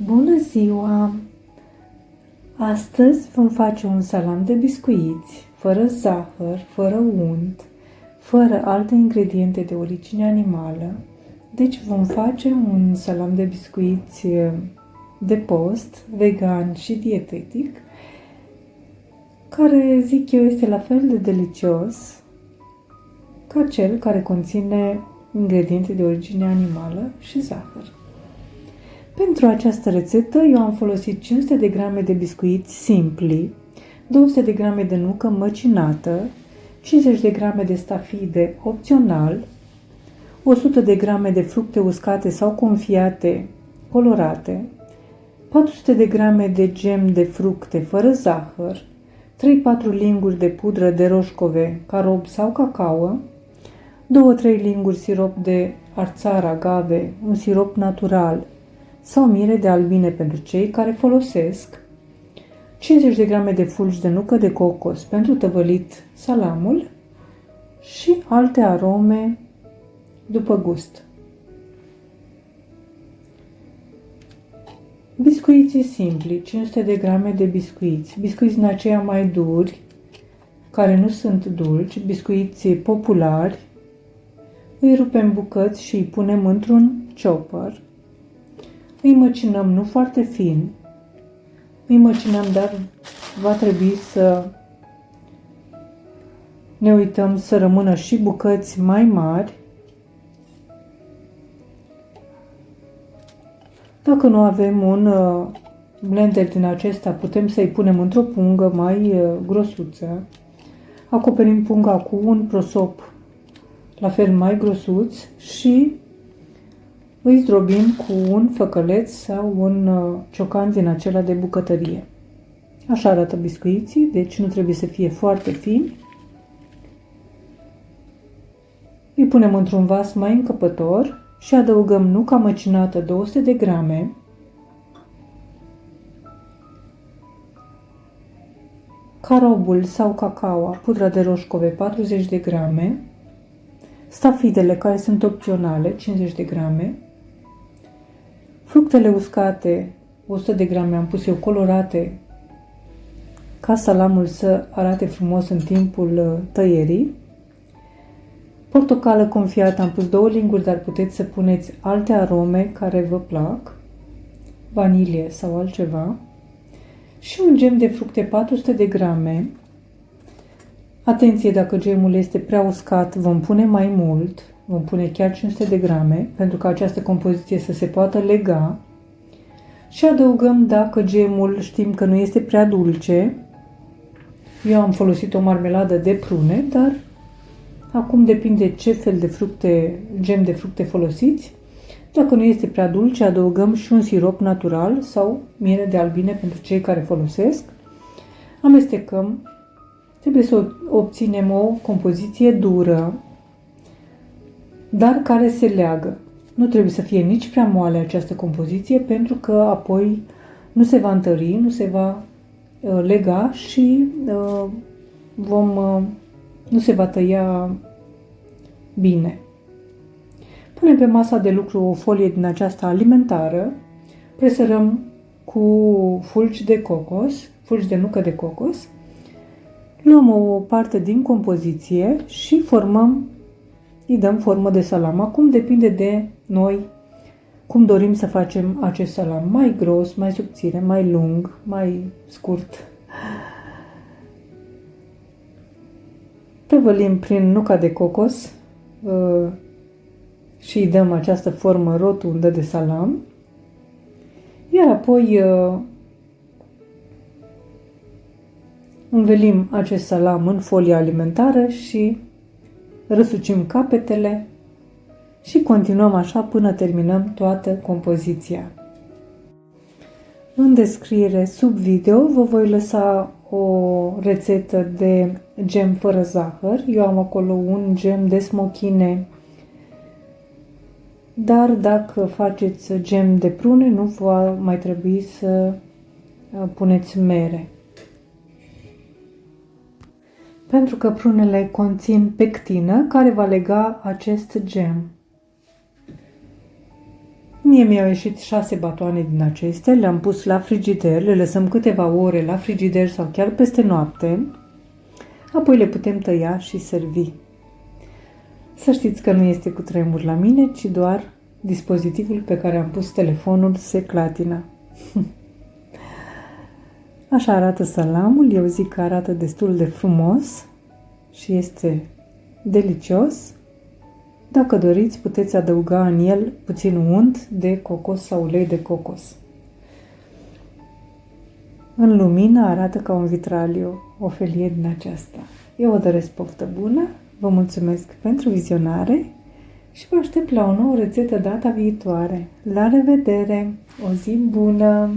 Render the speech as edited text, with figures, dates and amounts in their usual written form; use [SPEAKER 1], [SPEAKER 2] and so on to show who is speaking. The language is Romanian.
[SPEAKER 1] Bună ziua! Astăzi vom face un salam de biscuiți, fără zahăr, fără unt, fără alte ingrediente de origine animală. Deci vom face un salam de biscuiți de post, vegan și dietetic, care, zic eu, este la fel de delicios ca cel care conține ingrediente de origine animală și zahăr. Pentru această rețetă eu am folosit 500 de grame de biscuiți simpli, 200 de grame de nucă măcinată, 50 de grame de stafide opțional, 100 de grame de fructe uscate sau confiate colorate, 400 de grame de gem de fructe fără zahăr, 3-4 linguri de pudră de roșcove, carob sau cacao, 2-3 linguri sirop de arțar agave, un sirop natural, sau mire de albine pentru cei care folosesc, 50 de grame de fulgi de nucă de cocos pentru tăvălit salamul și alte arome după gust. Biscuiții simpli, 500 de grame de biscuiți, biscuiți din aceia mai duri, care nu sunt dulci, biscuiți populari, îi rupem bucăți și îi punem într-un chopper. Îi măcinăm nu foarte fin, îi măcinăm, dar va trebui să ne uităm să rămână și bucăți mai mari. Dacă nu avem un blender din acesta, putem să-i punem într-o pungă mai grosuță. Acoperim punga cu un prosop la fel mai grosuț și îi zdrobim cu un făcăleț sau un ciocan din acela de bucătărie. Așa arată biscuiții, deci nu trebuie să fie foarte fini. Îi punem într-un vas mai încăpător și adăugăm nuca măcinată 200 de grame, carobul sau cacao, pudra de roșcove 40 de grame, stafidele care sunt opționale 50 de grame, fructele uscate 100 de grame, am pus eu colorate ca salamul să arate frumos în timpul tăierii, portocală confiată, am pus 2 linguri, dar puteți să puneți alte arome care vă plac, vanilie sau altceva, și un gem de fructe 400 de grame. Atenție, dacă gemul este prea uscat, vom pune mai mult, vom pune chiar 500 de grame, pentru că această compoziție să se poată lega. Și adăugăm, dacă gemul știm că nu este prea dulce, eu am folosit o marmeladă de prune, dar acum depinde ce fel de fructe, gem de fructe folosiți. Dacă nu este prea dulce, adăugăm și un sirop natural sau miere de albine pentru cei care folosesc. Amestecăm. Trebuie să obținem o compoziție dură, dar care se leagă. Nu trebuie să fie nici prea moale această compoziție, pentru că apoi nu se va întări, nu se va lega și nu se va tăia bine. Punem pe masa de lucru o folie din aceasta alimentară, presărăm cu fulgi de cocos, fulgi de nucă de cocos, luăm o parte din compoziție și îi dăm formă de salam. Acum depinde de noi cum dorim să facem acest salam. Mai gros, mai subțire, mai lung, mai scurt. Tăvălim prin nuca de cocos și îi dăm această formă rotundă de salam. Iar apoi învelim acest salam în folia alimentară și răsucim capetele și continuăm așa până terminăm toată compoziția. În descriere sub video vă voi lăsa o rețetă de gem fără zahăr. Eu am acolo un gem de smochine, dar dacă faceți gem de prune nu va mai trebui să puneți mere. Pentru că prunele conțin pectină care va lega acest gem. Mie mi-au ieșit 6 batoane din acestea, le-am pus la frigider, le lăsăm câteva ore la frigider sau chiar peste noapte, apoi le putem tăia și servi. Să știți că nu este cu tremur la mine, ci doar dispozitivul pe care am pus telefonul se clatină. Așa arată salamul, eu zic că arată destul de frumos și este delicios. Dacă doriți, puteți adăuga în el puțin unt de cocos sau ulei de cocos. În lumină arată ca un vitraliu, o felie din aceasta. Eu vă doresc poftă bună, vă mulțumesc pentru vizionare și vă aștept la o nouă rețetă data viitoare. La revedere! O zi bună!